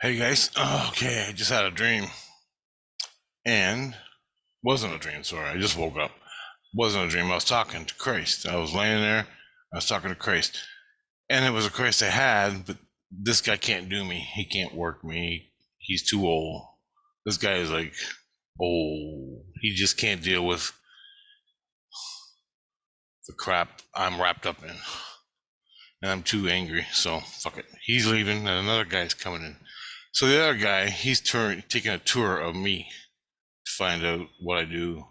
Hey guys, okay, I just had a dream, and wasn't a dream. Sorry, I just woke up. Wasn't a dream. I was talking to Christ. I was laying there. I was talking to Christ, and it was a Christ I had, but this guy can't do me. He can't work me. He's too old. This guy is like old. He just can't deal with the crap I'm wrapped up in, and I'm too angry. So fuck it. He's leaving, and another guy's coming in. So the other guy, he's taking a tour of me to find out what I do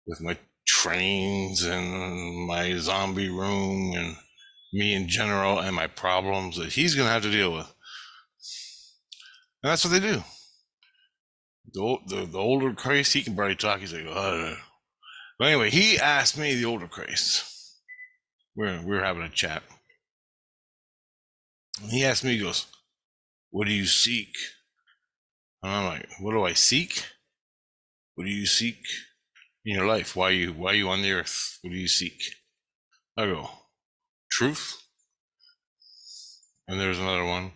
with my trains and my zombie room and me in general and my problems that he's going to have to deal with. And that's what they do. The older Christ, he can barely talk. He's like, oh. But anyway, he asked me, the older Christ, we were having a chat. And he asked me, he goes, what do you seek? And I'm like, what do I seek? What do you seek in your life? Why are you on the earth? What do you seek? I go, truth. And there's another one.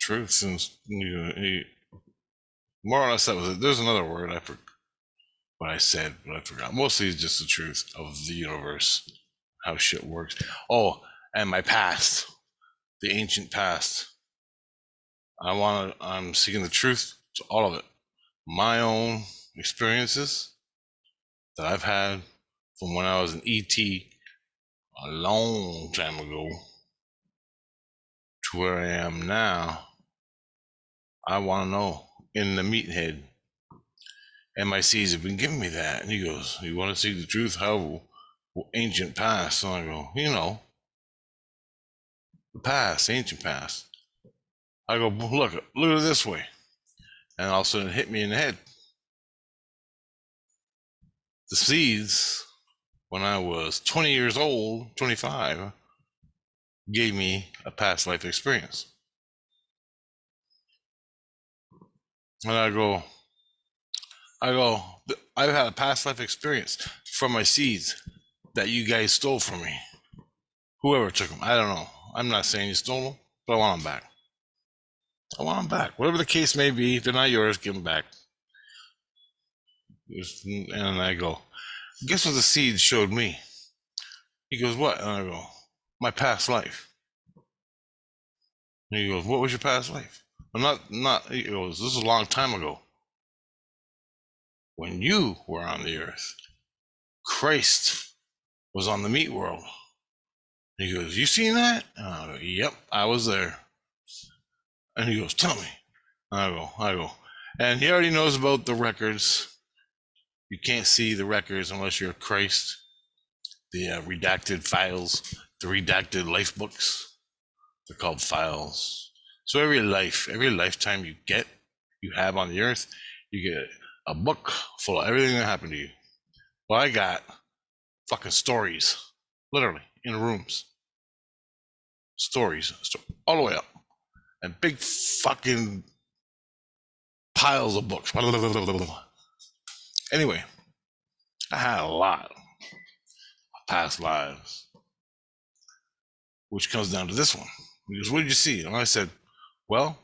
Truth and more or less that was it. There's another word I forgot what I said, but I forgot. Mostly it's just the truth of the universe, how shit works. Oh, and my past, the ancient past. I'm seeking the truth to all of it. My own experiences that I've had from when I was an ET a long time ago to where I am now. I want to know in the meathead. And my seeds have been giving me that. And he goes, you want to see the truth? How ancient past? And I go, the past, ancient past. I go, look at it this way. And all of a sudden it hit me in the head. The seeds, when I was 20 years old, 25, gave me a past life experience. And I've had a past life experience from my seeds that you guys stole from me. Whoever took them, I don't know. I'm not saying you stole them, but I want them back. I want them back. Whatever the case may be, they're not yours, give them back. And I go, guess what the seeds showed me? He goes, what? And I go, my past life. And he goes, what was your past life? Well, he goes, this is a long time ago. When you were on the earth, Christ was on the meat world. And he goes, you seen that? And I go, yep, I was there. And he goes, tell me. And I go. And he already knows about the records. You can't see the records unless you're Christ. The redacted files, the redacted life books, they're called files. So every lifetime you have on the earth, you get a book full of everything that happened to you. Well, I got fucking stories, literally, in rooms. Stories, all the way up. And big fucking piles of books. Anyway, I had a lot of past lives, which comes down to this one. He goes, what did you see? And I said, well,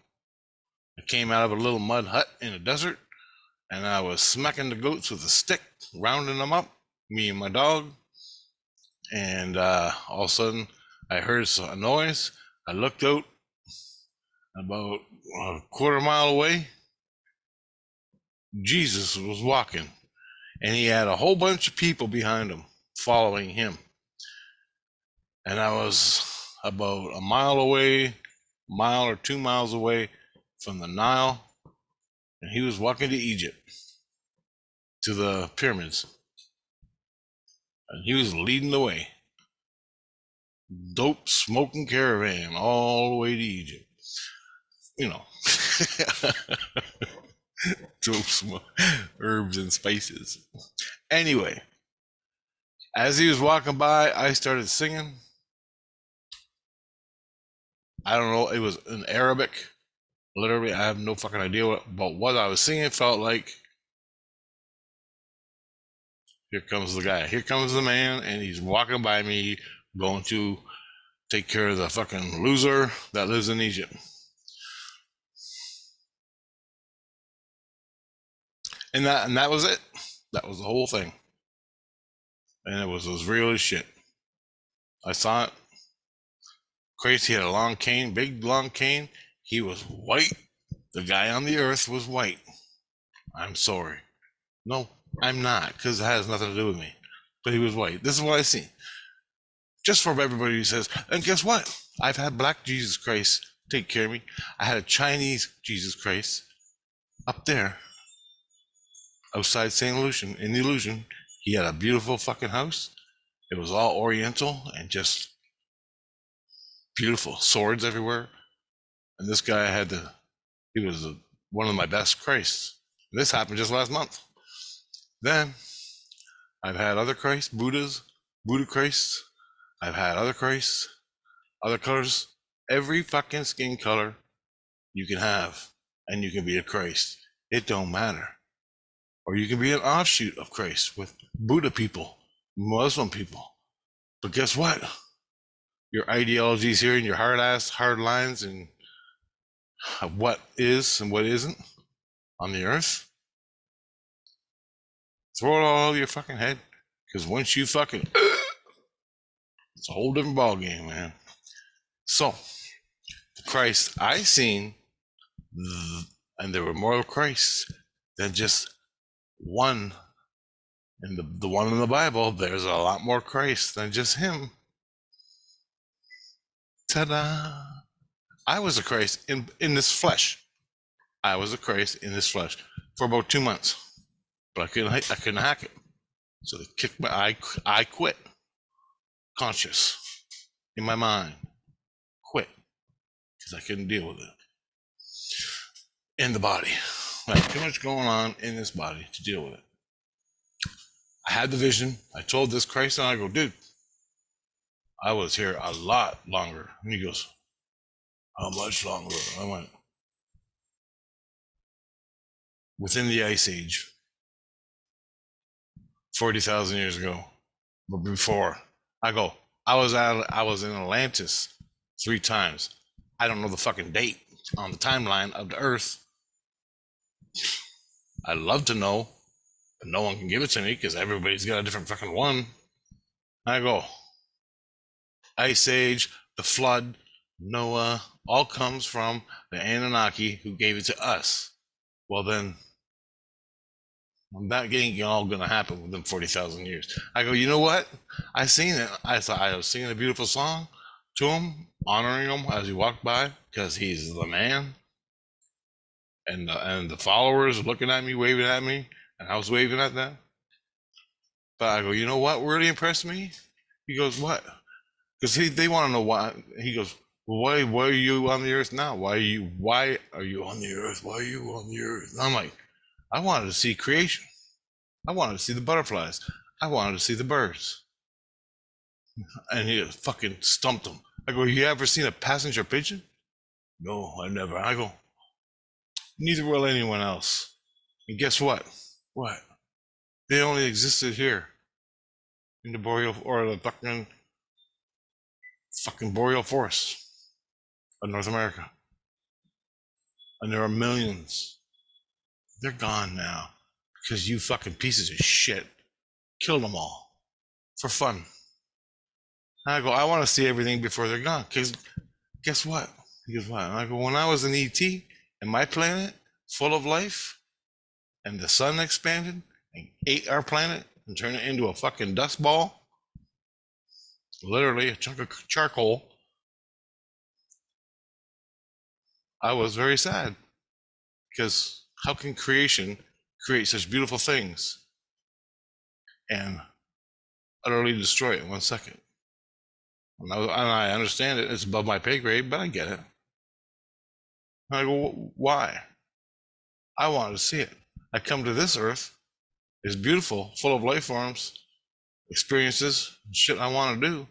I came out of a little mud hut in the desert, and I was smacking the goats with a stick, rounding them up, me and my dog. And all of a sudden, I heard a noise. I looked out about a quarter mile away. Jesus was walking, and he had a whole bunch of people behind him following him. And I was about a mile or 2 miles away from the Nile, and he was walking to Egypt, to the pyramids, and he was leading the way. Dope smoking caravan all the way to Egypt. Dope herbs and spices. Anyway, as he was walking by, I started singing. I don't know, it was in Arabic. Literally, I have no fucking idea but what I was singing felt like. Here comes the guy. Here comes the man, and he's walking by me going to take care of the fucking loser that lives in Egypt. And that was it. That was the whole thing. And it was as real as shit. I saw it. Christ, he had a long cane, big long cane. He was white. The guy on the earth was white. I'm sorry. No, I'm not, because it has nothing to do with me. But he was white. This is what I see. Just for everybody who says, and guess what? I've had black Jesus Christ take care of me. I had a Chinese Jesus Christ up there outside St. Lucian, in the Illusion. He had a beautiful fucking house. It was all oriental and just beautiful. Swords everywhere. And this guy he was one of my best Christs. This happened just last month. Then I've had other Christs, Buddha Christs. I've had other Christs, other colors, every fucking skin color you can have, and you can be a Christ. It don't matter. Or you can be an offshoot of Christ with Buddha people, Muslim people. But guess what? Your ideologies here and your hard lines and what is and what isn't on the earth, throw it all over your fucking head. Because once you fucking, it's a whole different ball game, man. So, the Christ I seen, and there were more Christs than just one. And the one in the Bible, there's a lot more Christ than just him. Ta-da! I was a Christ in this flesh. I was a Christ in this flesh for about 2 months, but I couldn't hack it. So they kicked my. I quit. Conscious in my mind, quit because I couldn't deal with it in the body. I had too much going on in this body to deal with it. I had the vision. I told this Christ, and I go, dude, I was here a lot longer. And he goes, how much longer? I went, within the Ice Age, 40,000 years ago, but before. I go, I was in Atlantis 3 times. I don't know the fucking date on the timeline of the Earth. I'd love to know, but no one can give it to me because everybody's got a different fucking one. I go, Ice Age, the flood, Noah, all comes from the Anunnaki who gave it to us. Well then, that ain't all gonna happen within 40,000 years. I go, you know what? I seen it. I thought I was singing a beautiful song to him, honoring him as he walked by because he's the man. And the followers looking at me, waving at me, and I was waving at them. But I go, you know what really impressed me? He goes, what? Because they want to know why. He goes, well, why are you on the earth now? Why are you on the earth? Why are you on the earth? And I'm like, I wanted to see creation. I wanted to see the butterflies. I wanted to see the birds. And he fucking stumped him. I go, you ever seen a passenger pigeon? No, I never. I go, neither will anyone else. And guess what? What? They only existed here in the boreal or the fucking boreal forest of North America. And there are millions. They're gone now because you fucking pieces of shit killed them all for fun. And I go, I want to see everything before they're gone. Because guess what? He goes, what? And I go, when I was in ET and my planet full of life and the sun expanded and ate our planet and turned it into a fucking dust ball, literally a chunk of charcoal, I was very sad. Because how can creation create such beautiful things and utterly destroy it in 1 second? And I understand it. It's above my pay grade, but I get it. And I go, why? I wanted to see it. I come to this earth. It's beautiful, full of life forms, experiences, shit I want to do.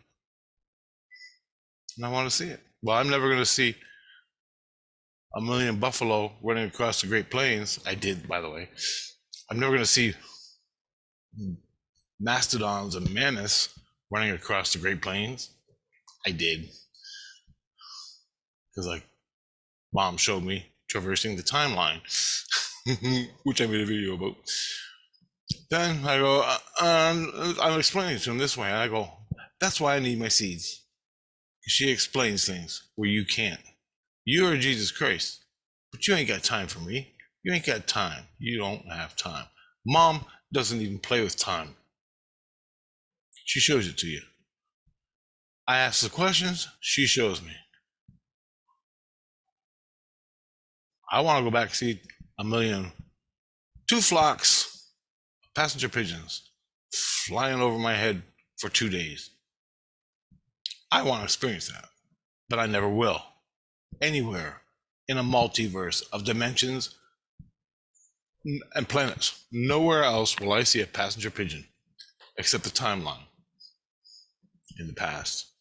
And I want to see it. Well, I'm never going to see a million buffalo running across the Great Plains. I did, by the way. I'm never going to see mastodons and mammoths running across the Great Plains. I did. Because, like, Mom showed me traversing the timeline, which I made a video about. Then I go, I'm explaining to him this way. And I go, that's why I need my seeds. She explains things where you can't. You are Jesus Christ, but you ain't got time for me. You ain't got time. You don't have time. Mom doesn't even play with time. She shows it to you. I ask the questions, she shows me. I want to go back and see two flocks of passenger pigeons flying over my head for 2 days. I want to experience that, but I never will. Anywhere in a multiverse of dimensions and planets, nowhere else will I see a passenger pigeon except the timeline in the past.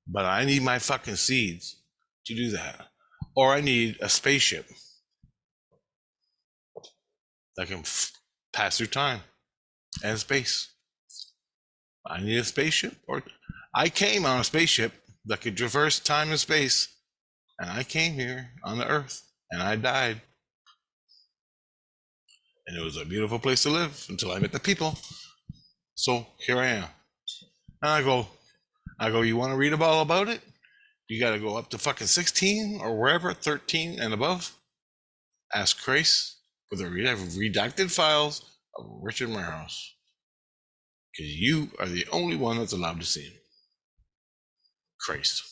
But I need my fucking seeds to do that. Or I need a spaceship that can pass through time and space. I need a spaceship, or I came on a spaceship that could traverse time and space, and I came here on the Earth, and I died. And it was a beautiful place to live until I met the people. So here I am. And I go, you want to read all about it? You got to go up to fucking 16 or wherever, 13 and above. Ask Christ for the redacted files of Richard Marhouse. Because you are the only one that's allowed to see him. Christ.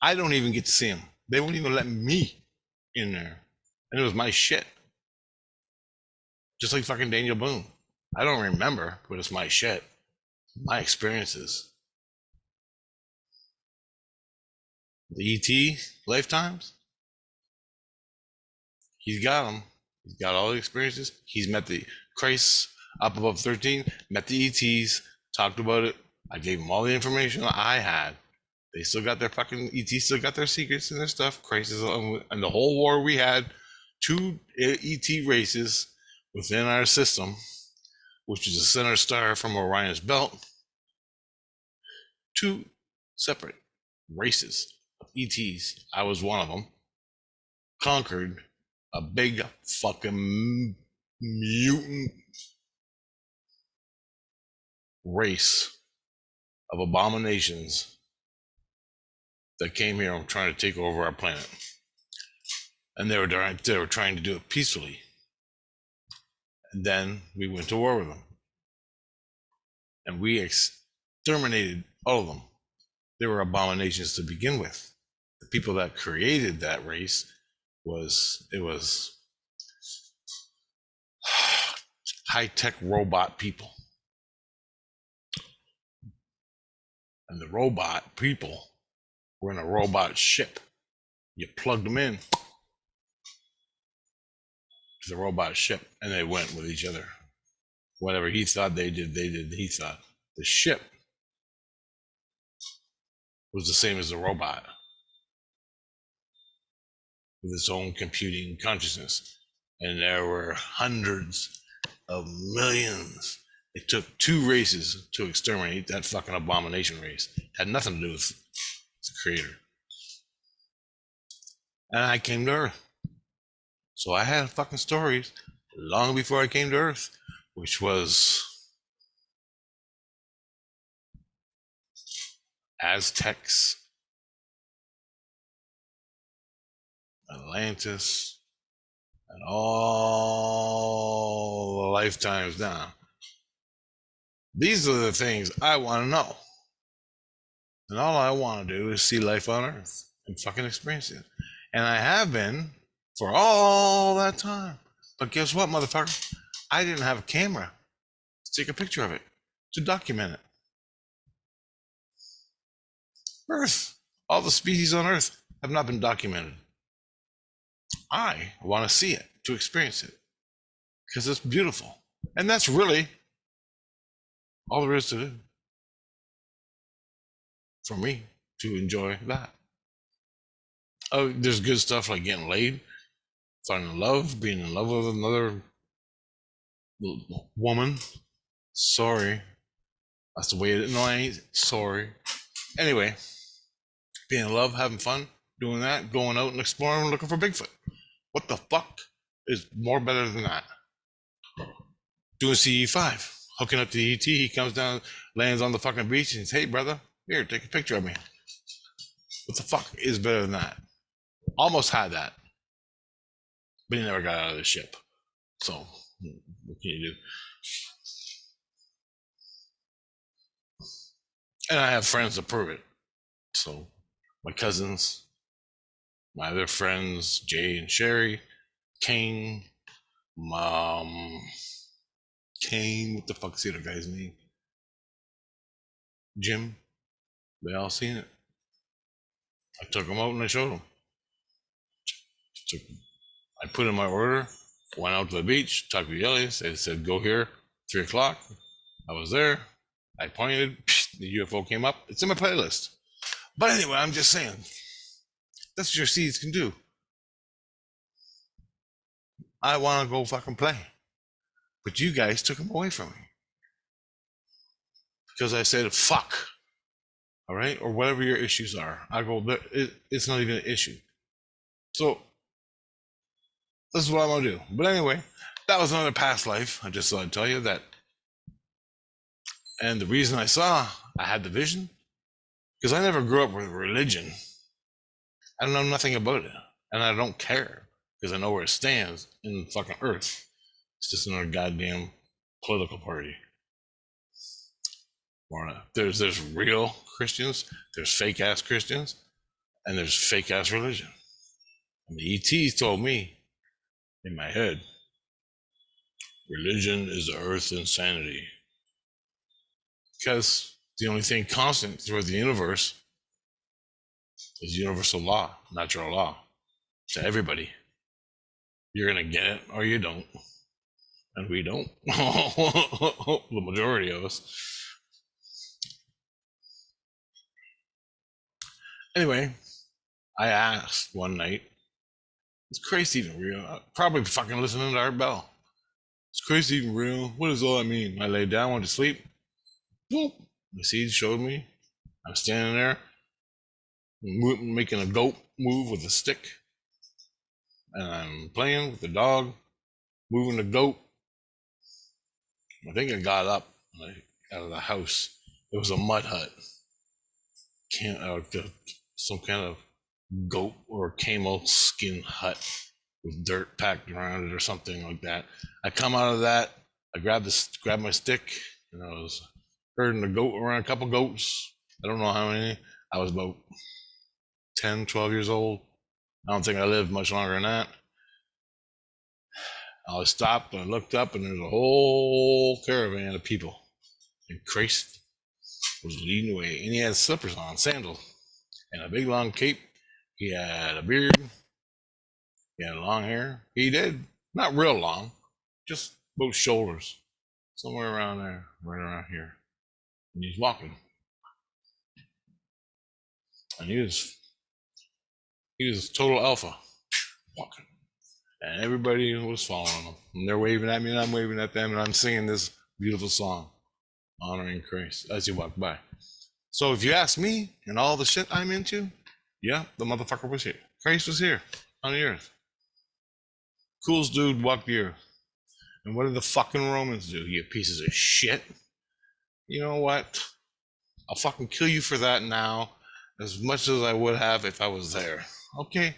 I don't even get to see him. They won't even let me in there. And it was my shit. Just like fucking Daniel Boone. I don't remember, but it's my shit. My experiences. The ET lifetimes. He's got them. He's got all the experiences. He's met the Christ up above 13, met the ETs, talked about it. I gave him all the information I had. They still got their fucking ETs, still got their secrets and their stuff. Christ is, and the whole war we had, 2 ET races within our system, which is a center star from Orion's belt. 2 separate races of ETs. I was one of them. Conquered a big fucking mutant race of abominations that came here and trying to take over our planet. And they were trying to do it peacefully. And then we went to war with them. And we exterminated all of them. They were abominations to begin with. The people that created that race was high-tech robot people. And the robot people were in a robot ship. You plugged them in to the robot ship, and they went with each other. Whatever he thought they did, he thought. The ship was the same as the robot, with its own computing consciousness. And there were hundreds of millions. It took 2 races to exterminate that fucking abomination race. It had nothing to do with the creator. And I came to Earth. So I had fucking stories long before I came to Earth, which was Aztecs, Atlantis, and all the lifetimes now. These are the things I want to know. And all I want to do is see life on Earth and fucking experience it. And I have been for all that time. But guess what, motherfucker? I didn't have a camera to take a picture of it, to document it. Earth, all the species on Earth have not been documented. I want to see it, to experience it, because it's beautiful. And that's really all there is to do for me to enjoy that. Oh, there's good stuff like getting laid, finding love, being in love with another woman. Sorry, That's the way it is. No, I ain't sorry. Anyway, being in love, having fun, doing that, going out and exploring, looking for Bigfoot. What the fuck is more better than that? Doing CE5, hooking up to ET. He comes down, lands on the fucking beach, and says, "Hey, brother, here, take a picture of me." What the fuck is better than that? Almost had that, but he never got out of the ship. So, what can you do? And I have friends to prove it. So, my cousins, my other friends, Jay and Sherry, Kane, Kane, what the fuck's the other guy's name? Jim. They all seen it. I took them out and I showed them. I put in my order, went out to the beach, talked to Elias. They said, "Go here, 3 o'clock." I was there. I pointed. The UFO came up. It's in my playlist. But anyway, I'm just saying, that's what your seeds can do. I want to go fucking play. But you guys took them away from me. Because I said, fuck. All right? Or whatever your issues are. I go, it's not even an issue. So, this is what I'm going to do. But anyway, that was another past life. I just thought I'd tell you that. And the reason I had the vision, because I never grew up with religion. I don't know nothing about it. And I don't care. Because I know where it stands in the fucking earth. It's just another goddamn political party. There's real Christians, there's fake ass Christians, and there's fake ass religion. And the ETs told me in my head, religion is the earth's insanity. Because the only thing constant throughout the universe is universal law, natural law, to everybody. You're gonna get it or you don't. And we don't. The majority of us. Anyway, I asked one night, is Christ even real? Probably fucking listening to Art Bell. Is Christ even real? What does all that mean? I laid down, went to sleep. Boop. The seed showed me. I'm standing there, making a goat move with a stick. And I'm playing with the dog, moving the goat. I think I got up out of the house. It was a mud hut. Some kind of goat or camel skin hut with dirt packed around it or something like that. I come out of that. I grabbed my stick, and I was herding around a couple goats. I don't know how many. I was about 10, 12 years old. I don't think I lived much longer than that. I stopped and I looked up, and there's a whole caravan of people. And Christ was leading the way, and he had slippers on, sandals, and a big long cape. He had a beard. He had long hair. He did. Not real long, just both shoulders. Somewhere around there, right around here. And he's walking. And he was total alpha. Walking. And everybody was following him. And they're waving at me, and I'm waving at them, and I'm singing this beautiful song, honoring Christ, as he walked by. So if you ask me, and all the shit I'm into, yeah, the motherfucker was here. Christ was here on the earth. Coolest dude walked the earth. And what did the fucking Romans do? You pieces of shit. You know what? I'll fucking kill you for that now, as much as I would have if I was there. Okay?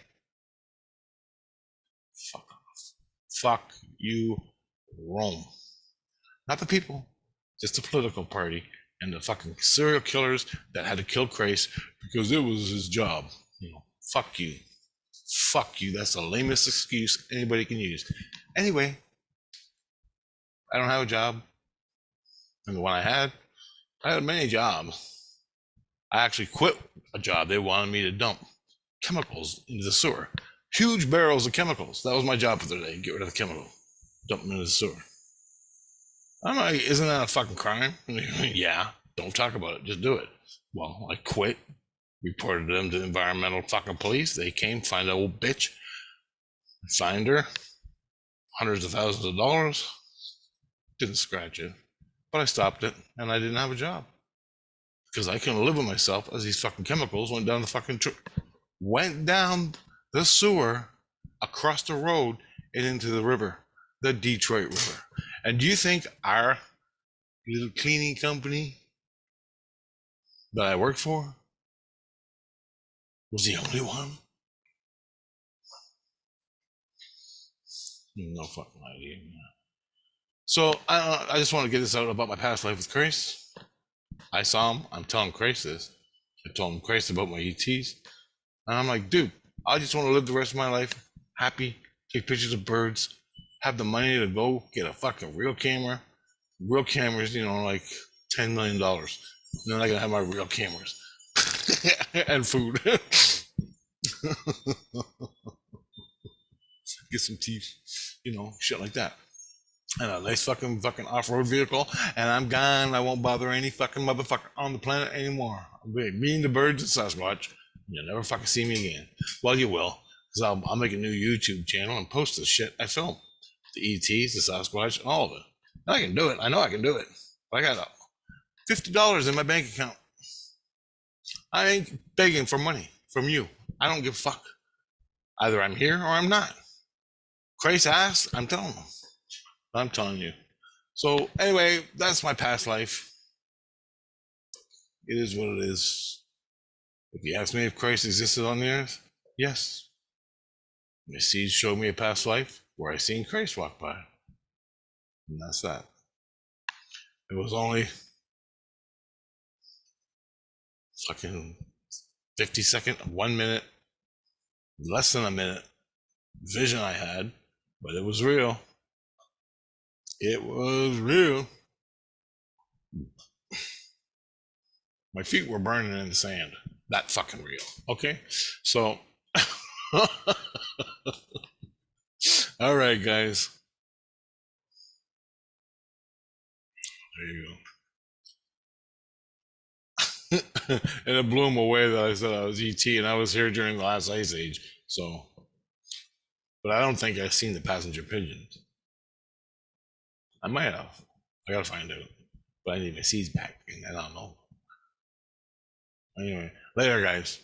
Fuck off. Fuck you, Rome. Not the people, just the political party and the fucking serial killers that had to kill Christ because it was his job. Fuck you. Fuck you. That's the lamest excuse anybody can use. Anyway, I don't have a job. And the one I had many jobs. I actually quit a job. They wanted me to dump chemicals into the sewer. Huge barrels of chemicals. That was my job for the day. Get rid of the chemical. Dump them into the sewer. I'm like, isn't that a fucking crime? Yeah. Don't talk about it. Just do it. Well, I quit. Reported them to the environmental fucking police. They came, find that old bitch. Find her. Hundreds of thousands of dollars. Didn't scratch it. but I stopped it, and I didn't have a job because I couldn't live with myself as these fucking chemicals went down the sewer, across the road, and into the river, the Detroit River. And do you think our little cleaning company that I worked for was the only one? No fucking idea. So I just want to get this out about my past life with Christ. I saw him. I'm telling Christ this. I told him Christ about my ETs. And I'm like, dude, I just want to live the rest of my life happy, take pictures of birds, have the money to go get a fucking real camera. Real cameras, like $10 million. And then I can have my real cameras and food. Get some teeth, shit like that. And a nice fucking off-road vehicle, and I'm gone. I won't bother any fucking motherfucker on the planet anymore. Me and the birds and Sasquatch. You'll never fucking see me again. Well, you will, because I'll make a new YouTube channel and post this shit I film. The ETs, the Sasquatch, all of it. And I can do it. I know I can do it. I got $50 in my bank account. I ain't begging for money from you. I don't give a fuck. Either I'm here or I'm not. Christ asked, I'm telling him. I'm telling you. So anyway, that's my past life. It is what it is. If you ask me if Christ existed on the earth, yes. My seeds showed me a past life where I seen Christ walk by. And that's that. It was only fucking 50-second, 1 minute, less than a minute vision I had, but it was real. It was real. My feet were burning in the sand. That fucking real. Okay? So, all right, guys. There you go. And it blew him away that I said I was ET, and I was here during the last ice age. So, but I don't think I've seen the passenger pigeons. I might have. I gotta find out. But I need my seeds back, and I don't know. Anyway, later, guys.